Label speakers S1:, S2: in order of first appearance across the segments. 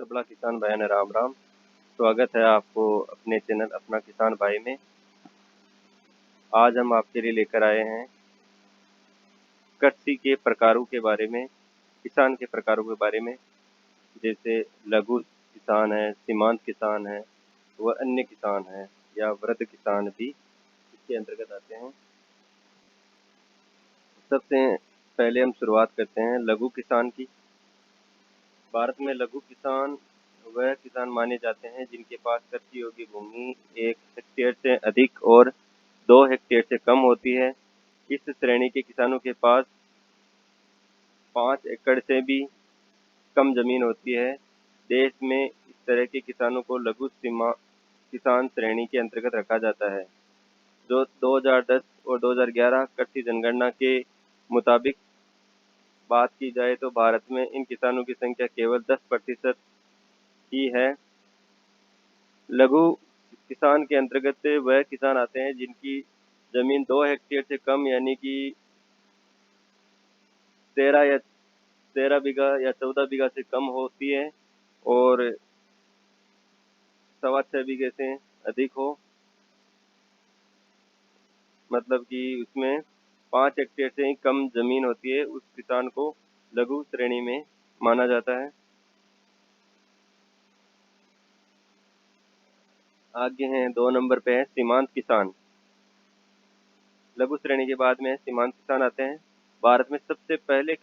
S1: सबला किसान भाई ने राम राम। स्वागत है आपको अपने चैनल अपना किसान भाई में। आज हम आपके लिए लेकर आए हैं कृषि के प्रकारों के बारे में, किसान के प्रकारों के बारे में। जैसे लघु किसान है, सीमांत किसान है, व अन्य किसान है या वृद्ध किसान भी इसके अंतर्गत आते हैं। सबसे पहले हम शुरुआत करते हैं लघु किसान की। भारत में लघु किसान वह किसान माने जाते हैं जिनके पास कृषि योग्य भूमि 1 हेक्टेयर से अधिक और 2 हेक्टेयर से कम होती है। इस श्रेणी के किसानों के पास 5 एकड़ से भी कम जमीन होती है। देश में इस तरह के किसानों को लघु सीमा किसान श्रेणी के अंतर्गत रखा जाता है। जो 2010 और 2011 कृषि जनगणना के मुताबिक बात की जाए तो भारत में इन किसानों की संख्या केवल 10% ही है। लघु किसान के अंतर्गत वह किसान आते हैं जिनकी जमीन 2 हेक्टेयर से कम यानी कि 13 बीघा या 14 बीघा से कम होती है और 6.25 बीघे से अधिक हो, मतलब कि उसमें 5 हेक्टेयर से ही कम जमीन होती है, उस किसान को लघु श्रेणी में माना जाता है। आगे हैं 2 नंबर पे है सीमांत किसान। लघु श्रेणी के बाद में सीमांत किसान आते हैं। भारत में सबसे पहले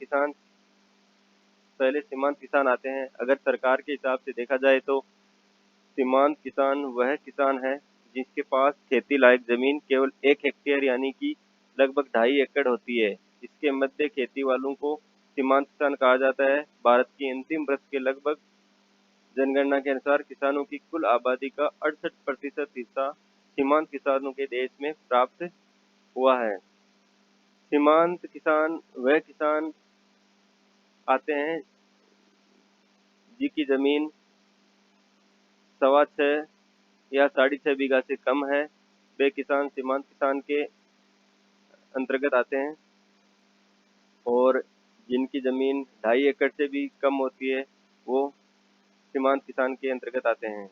S1: सीमांत किसान आते हैं। अगर सरकार के हिसाब से देखा जाए तो सीमांत किसान वह किसान है जिसके पास खेती लायक जमीन केवल 1 हेक्टेयर यानी कि लगभग 2.5 एकड़ होती है। इसके मध्य खेती वालों को सीमांत किसान कहा जाता है। भारत की अंतिम वर्ष के लगभग जनगणना के अनुसार किसानों की कुल आबादी का 68% हिस्सा सीमांत किसानों के देश में प्राप्त हुआ है। सीमांत किसान वह किसान आते हैं जिनकी जमीन 6.25 या 6.5 बीघा से कम है। वे किसान सीमांत किसान के अंतर्गत आते हैं और जिनकी जमीन 2.5 एकड़ से भी कम होती है वो सीमांत किसान के अंतर्गत आते हैं।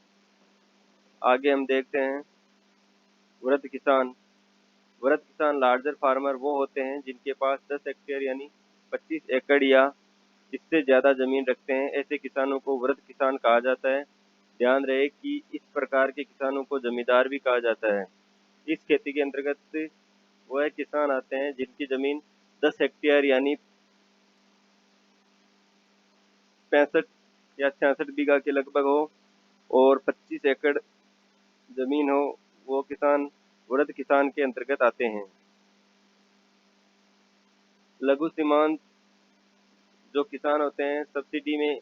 S1: आगे हम देखते हैं वृद्ध किसान। वृद्ध किसान लार्जर फार्मर वो होते हैं जिनके पास 10 हेक्टेयर यानी 25 एकड़ या इससे ज़्यादा जमीन रखते हैं। ऐसे किसानों को वृद्ध किसान कहा जाता है। ध्यान रहे कि इस प्रकार के किसानों को जमींदार भी कहा जाता है। इस खेती के अंतर्गत वह किसान आते हैं जिनकी जमीन 10 हेक्टेयर यानी 65 या 66 बीघा के लगभग हो और 25 एकड़ जमीन हो, वो किसान वृद्ध किसान के अंतर्गत आते हैं। लघु सीमांत जो किसान होते हैं सब्सिडी में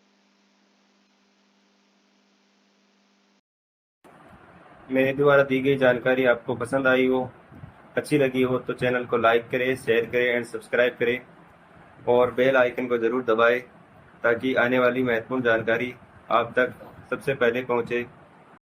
S1: मेरे द्वारा दी गई जानकारी आपको पसंद आई हो, अच्छी लगी हो तो चैनल को लाइक करें, शेयर करें एंड सब्सक्राइब करें और बेल आइकन को ज़रूर दबाएं ताकि आने वाली महत्वपूर्ण जानकारी आप तक सबसे पहले पहुंचे।